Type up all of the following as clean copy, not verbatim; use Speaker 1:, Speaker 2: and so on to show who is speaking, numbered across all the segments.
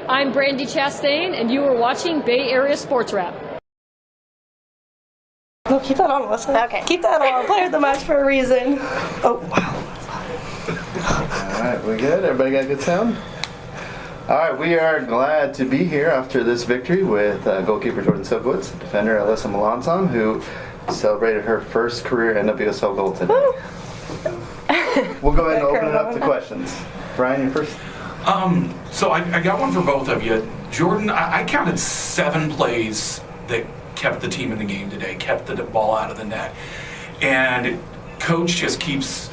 Speaker 1: I'm Brandy Chastain, and you are watching Bay Area Sports Wrap.
Speaker 2: No, keep that on, Alyssa.
Speaker 3: Okay.
Speaker 2: Keep that on. Player of the match for a reason. Oh, wow.
Speaker 4: All right, we good? Everybody got good sound? All right, we are glad to be here after this victory with goalkeeper Jordan Silkowitz, defender Alyssa Malonson, who celebrated her first career NWSL goal today. We'll go ahead and open it up to questions. Brian, you first.
Speaker 5: So I got one for both of you. Jordan, I counted 7 plays that kept the team in the game today, kept the ball out of the net. And coach just keeps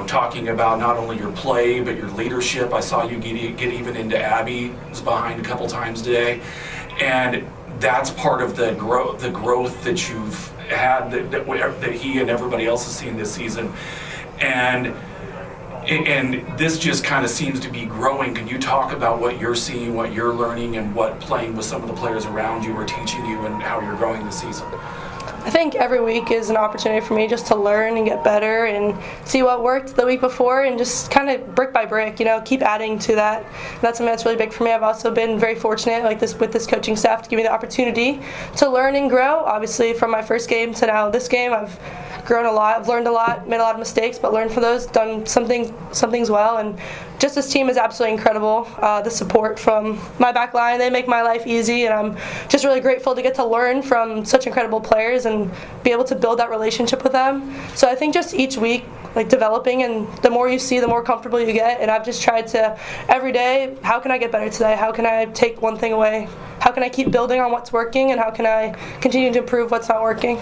Speaker 5: talking about not only your play, but your leadership. I saw you get even into Abby's behind a couple times today. And that's part of the growth that you've had, that he and everybody else has seen this season. And this just kind of seems to be growing. Can you talk about what you're seeing, what you're learning, and what playing with some of the players around you are teaching you, and how you're growing this season?
Speaker 2: I think every week is an opportunity for me just to learn and get better and see what worked the week before, and just kind of brick by brick, keep adding to that. That's something that's really big for me. I've also been very fortunate with this coaching staff to give me the opportunity to learn and grow. Obviously, from my first game to now this game, I've grown a lot. I've learned a lot, made a lot of mistakes, but learned from those, done some things well, and just this team is absolutely incredible. The support from my back line, they make my life easy, and I'm just really grateful to get to learn from such incredible players and be able to build that relationship with them. So I think just each week, developing, and the more you see, the more comfortable you get, and I've just tried to, every day, how can I get better today? How can I take one thing away? How can I keep building on what's working, and how can I continue to improve what's not working?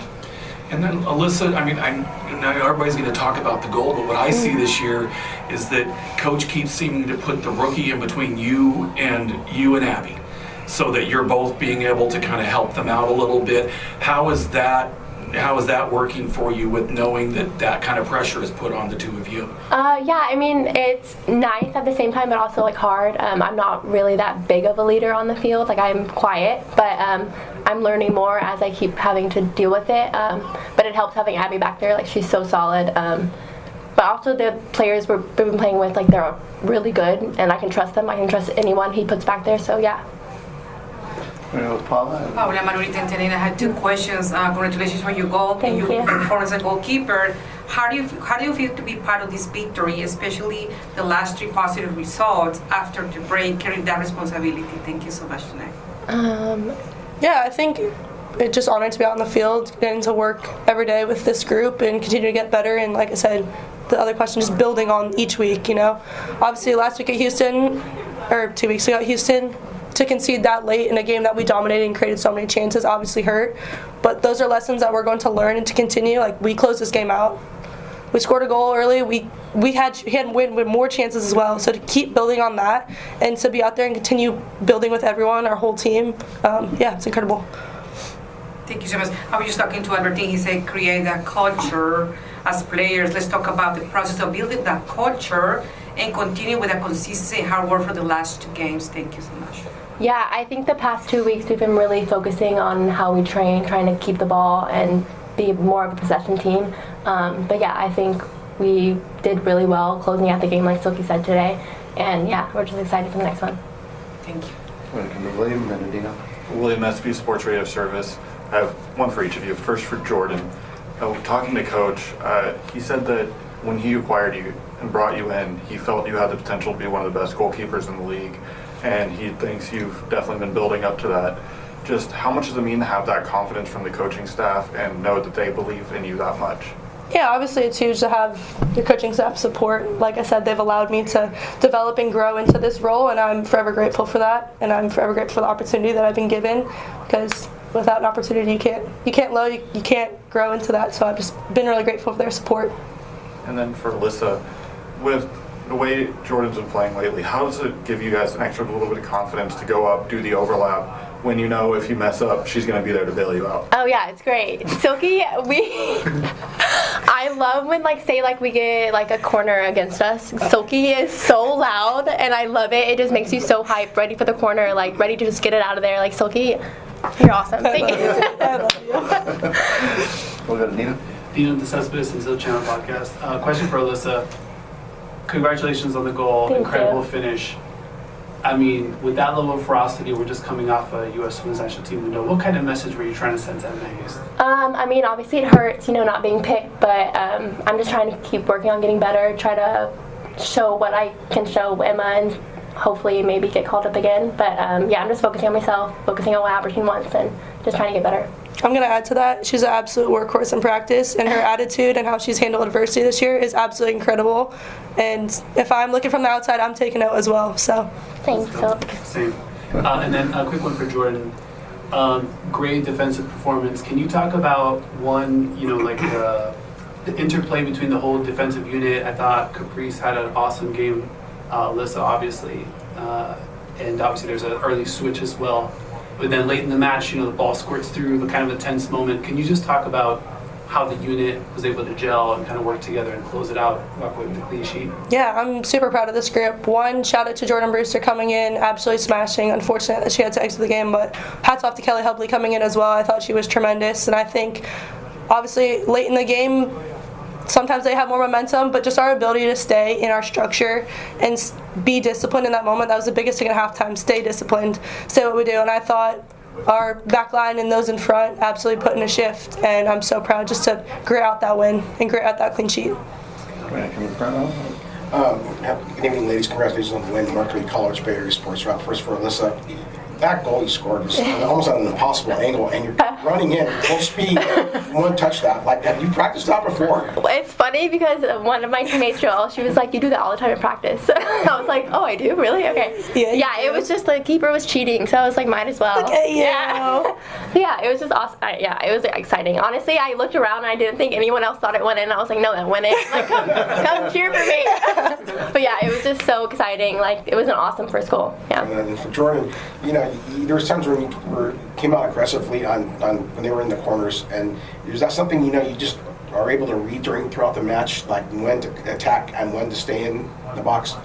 Speaker 5: And then Alyssa, I know everybody's going to talk about the goal, but what I see this year is that coach keeps seeming to put the rookie in between you and Abby, so that you're both being able to kind of help them out a little bit. How is that working for you, with knowing that kind of pressure is put on the two of you?
Speaker 3: Yeah, it's nice at the same time, but also hard. I'm not really that big of a leader on the field. I'm quiet, but I'm learning more as I keep having to deal with it. But it helps having Abby back there. She's so solid. But also the players we've been playing with, they're really good, and I can trust them. I can trust anyone he puts back there. So yeah.
Speaker 4: Paula,
Speaker 6: Margarita and Tanina, I had 2 questions. Congratulations on your goal and your performance as a goalkeeper. How do you feel to be part of this victory, especially the last 3 positive results after the break, carrying that responsibility? Thank you so much tonight.
Speaker 2: Yeah, I think it's just honored to be out in the field, getting to work every day with this group and continue to get better. And like I said, the other question is building on each week. Obviously last week at Houston, or 2 weeks ago at Houston, to concede that late in a game that we dominated and created so many chances obviously hurt. But those are lessons that we're going to learn and to continue. We closed this game out. We scored a goal early. We had win with more chances as well. So to keep building on that and to be out there and continue building with everyone, our whole team, it's incredible.
Speaker 6: Thank you so much. I was just talking to Albertine. He said create that culture as players. Let's talk about the process of building that culture and continue with a consistent hard work for the last 2 games. Thank you so much.
Speaker 3: Yeah, I think the past 2 weeks we've been really focusing on how we train, trying to keep the ball and be more of a possession team. But yeah, I think we did really well closing out the game, like Silky said today. And yeah, we're just excited for the next one.
Speaker 6: Thank you.
Speaker 4: we're going to come to William and then Adina.
Speaker 7: William, SB Sports Radio Service. I have one for each of you. First for Jordan. Talking to Coach, he said that when he acquired you and brought you in, he felt you had the potential to be one of the best goalkeepers in the league, and he thinks you've definitely been building up to that. Just how much does it mean to have that confidence from the coaching staff and know that they believe in you that much?
Speaker 2: Yeah, obviously it's huge to have the coaching staff support. Like I said, they've allowed me to develop and grow into this role, and I'm forever grateful for that. And I'm forever grateful for the opportunity that I've been given, because without an opportunity, you can't grow into that. So I've just been really grateful for their support.
Speaker 7: And then for Alyssa, with the way Jordan's been playing lately, how does it give you guys an extra little bit of confidence to go up, do the overlap, when you know if you mess up, she's going to be there to bail you out?
Speaker 3: Oh yeah, it's great. Silky, I love when we get a corner against us. Silky is so loud and I love it. It just makes you so hyped, ready for the corner, ready to just get it out of there. Silky, you're awesome. Thank you.
Speaker 2: I love you.
Speaker 4: We'll go to Nina.
Speaker 8: Dino, the Cespedes and Zil Channel podcast. Question for Alyssa. Congratulations on the goal.
Speaker 3: Thank
Speaker 8: Incredible
Speaker 3: you.
Speaker 8: finish. I mean, with that level of ferocity, we're just coming off a U.S. Women's National Team window. What kind of message were you trying to send to Vegas?
Speaker 3: I mean, obviously it hurts, not being picked, but I'm just trying to keep working on getting better, try to show what I can show Emma, and hopefully maybe get called up again. But I'm just focusing on myself, focusing on what Aberdeen wants, and just trying to get better.
Speaker 2: I'm going to add to that. She's an absolute workhorse in practice, and her attitude and how she's handled adversity this year is absolutely incredible. And if I'm looking from the outside, I'm taking note as well. So
Speaker 3: thanks.
Speaker 8: Same. And then a quick one for Jordan. Great defensive performance. Can you talk about one, the interplay between the whole defensive unit? I thought Caprice had an awesome game. Alyssa, obviously. And obviously there's an early switch as well. But then late in the match, the ball squirts through, the kind of a tense moment. Can you just talk about how the unit was able to gel and kind of work together and close it out, walk away with a clean sheet? Yeah,
Speaker 2: I'm super proud of this group. One, shout out to Jordan Brewster coming in, absolutely smashing. Unfortunate that she had to exit the game, but hats off to Kelly Hubley coming in as well. I thought she was tremendous, and I think obviously late in the game, sometimes they have more momentum, but just our ability to stay in our structure and be disciplined in that moment, that was the biggest thing at halftime. Stay disciplined, say what we do. And I thought our back line and those in front absolutely put in a shift, and I'm so proud just to grit out that win and grit out that clean sheet.
Speaker 9: Good evening, ladies. Congratulations on the win. Mercury College Bay Area Sports Route. First for Alyssa. That goal you scored was almost at an impossible angle, and you're running in full speed. One touch that. Like, have you practiced that before?
Speaker 3: It's funny because one of my teammates, Joelle, she was like, "You do that all the time in practice." I was like, "Oh, I do? Really? Okay." Yeah, it was just the keeper was cheating, so I was like, might as well.
Speaker 2: Okay,
Speaker 3: yeah, it was just awesome. It was exciting. Honestly, I looked around and I didn't think anyone else thought it went in. I was like, "No, that went in. Like, come cheer for me." But yeah, it was just so exciting. Like, it was an awesome first goal. Yeah.
Speaker 9: And then for Jordan, there was times when you came out aggressively on when they were in the corners, and is that something you just are able to read throughout the match, like when to attack and when to stay in the box?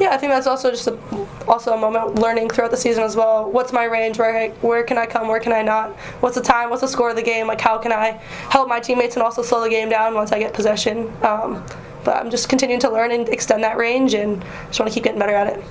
Speaker 2: Yeah, I think that's also just also a moment learning throughout the season as well. What's my range? Where can I come? Where can I not? What's the time? What's the score of the game? Like, how can I help my teammates and also slow the game down once I get possession? But I'm just continuing to learn and extend that range, and just want to keep getting better at it.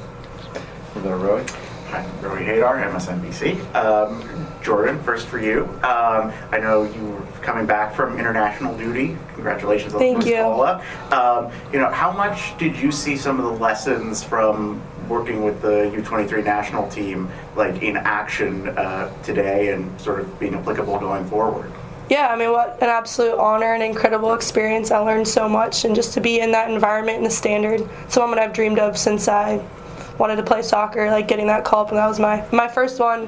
Speaker 4: Roy.
Speaker 10: Hi, Roy Hadar, MSNBC. Jordan, first for you. I know you were coming back from international duty. Congratulations on the call-up. How much did you see some of the lessons from working with the U23 national team, like in action today, and sort of being applicable going forward?
Speaker 2: Yeah, I mean, what an absolute honor and incredible experience. I learned so much, and just to be in that environment and the standard, it's a moment I've dreamed of since I wanted to play soccer, like getting that call up, and that was my first one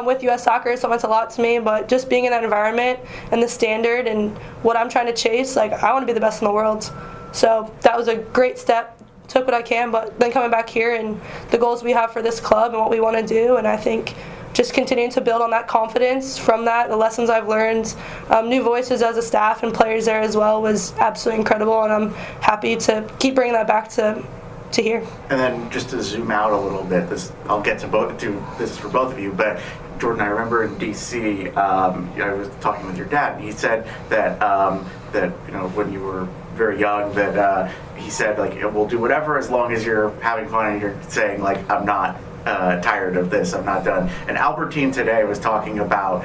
Speaker 2: with U.S. Soccer, so it meant a lot to me. But just being in that environment and the standard and what I'm trying to chase, like, I want to be the best in the world. So that was a great step. Took what I can, but then coming back here and the goals we have for this club and what we want to do, and I think just continuing to build on that confidence from that, the lessons I've learned, new voices as a staff and players there as well was absolutely incredible, and I'm happy to keep bringing that back to here.
Speaker 10: And then just to zoom out a little bit, I'll get to this is for both of you, but Jordan, I remember in DC, I was talking with your dad, and he said that when you were very young, that he said, like, we'll do whatever as long as you're having fun and you're saying, like, I'm not tired of this, I'm not done. And Albertine today was talking about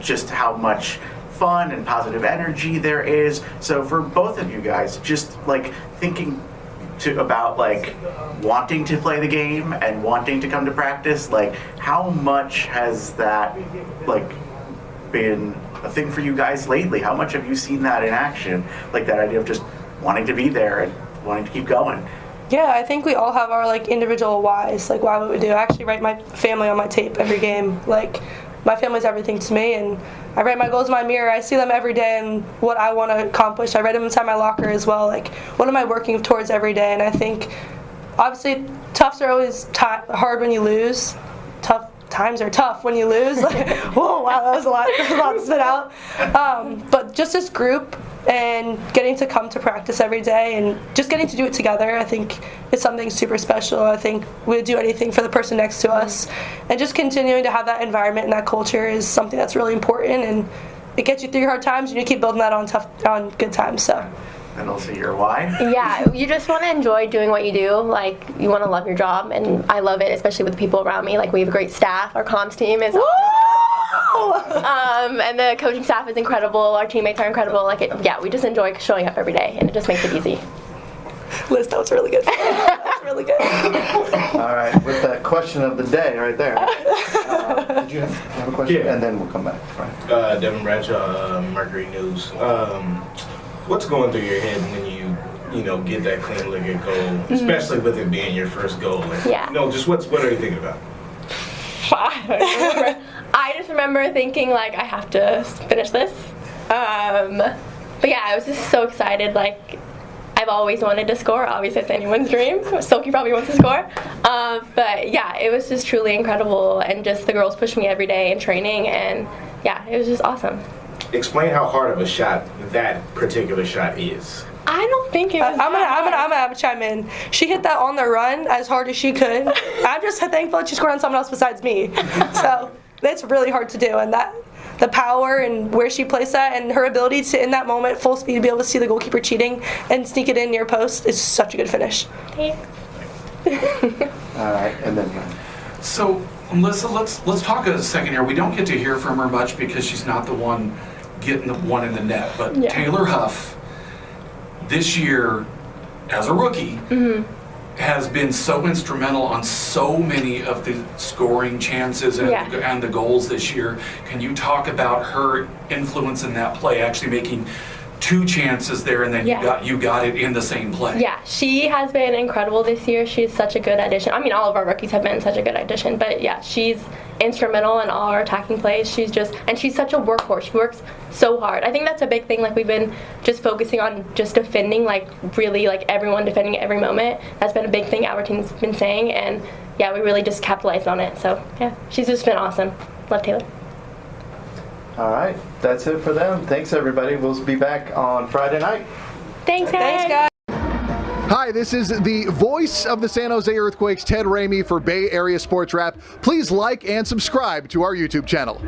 Speaker 10: just how much fun and positive energy there is. So for both of you guys, just like thinking about like wanting to play the game and wanting to come to practice, like how much has that like been a thing for you guys lately? How much have you seen that in action, like that idea of just wanting to be there and wanting to keep going?
Speaker 2: Yeah, I think we all have our like individual whys, like why would we do. I actually write my family on my tape every game. Like, my family's everything to me, and I write my goals in my mirror. I see them every day and what I want to accomplish. I write them inside my locker as well. Like, what am I working towards every day? And I think, obviously, toughs are always hard when you lose. Tough times are tough when you lose. Like, whoa, wow, that was a lot to spit out. But just this group and getting to come to practice every day and just getting to do it together, I think it's something super special. I think we'd do anything for the person next to us, and just continuing to have that environment and that culture is something that's really important, and it gets you through your hard times and you keep building that on good times. So, yeah, I think it's
Speaker 10: And also your why?
Speaker 3: Yeah, you just want to enjoy doing what you do. Like, you want to love your job, and I love it, especially with the people around me. Like, we have a great staff. Our comms team is and the coaching staff is incredible. Our teammates are incredible. Like, yeah, we just enjoy showing up every day, and it just makes it easy.
Speaker 2: Liz, that was really good. That was really good.
Speaker 4: All right, with that question of the day right there. Did you have a question?
Speaker 11: Yeah.
Speaker 4: And then we'll come back. Right.
Speaker 11: Devin Bradshaw, Mercury News. What's going through your head when you get that clean look at goal, especially with it being your first goal? Like,
Speaker 3: Yeah.
Speaker 11: Just what are you thinking about?
Speaker 3: I just remember thinking, like, I have to finish this. But yeah, I was just so excited. Like, I've always wanted to score. Obviously, it's anyone's dream. Silky probably wants to score. But yeah, it was just truly incredible. And just the girls pushed me every day in training. And yeah, it was just awesome.
Speaker 11: Explain how hard of a shot that particular shot is.
Speaker 3: I don't think it was.
Speaker 2: I'm gonna chime in. She hit that on the run as hard as she could. I'm just thankful that she scored on someone else besides me. So that's really hard to do, and that the power and where she placed that and her ability to, in that moment, full speed, to be able to see the goalkeeper cheating and sneak it in near post is such a good finish.
Speaker 3: Thanks.
Speaker 4: All right, and then.
Speaker 5: So, Alyssa, let's talk a second here. We don't get to hear from her much because she's not the one getting the one in the net. But
Speaker 3: Yeah.
Speaker 5: Taylor Huff, this year, as a rookie, has been so instrumental on so many of the scoring chances and the goals this year. Can you talk about her influence in that play, actually making 2 chances there, and then you got it in the same play?
Speaker 3: Yeah, she has been incredible this year. She's such a good addition. I mean, all of our rookies have been such a good addition, but yeah, she's instrumental in all our attacking plays. She's such a workhorse. She works so hard. I think that's a big thing. Like, we've been just focusing on just defending, like, really, like, everyone defending at every moment. That's been a big thing our team's been saying, and yeah, we really just capitalized on it. So yeah, she's just been awesome. Love Taylor.
Speaker 4: All right, that's it for them. Thanks, everybody. We'll be back on Friday night.
Speaker 3: Thanks, guys.
Speaker 2: Thanks, guys.
Speaker 12: Hi, this is the voice of the San Jose Earthquakes, Ted Ramey, for Bay Area Sports Wrap. Please like and subscribe to our YouTube channel.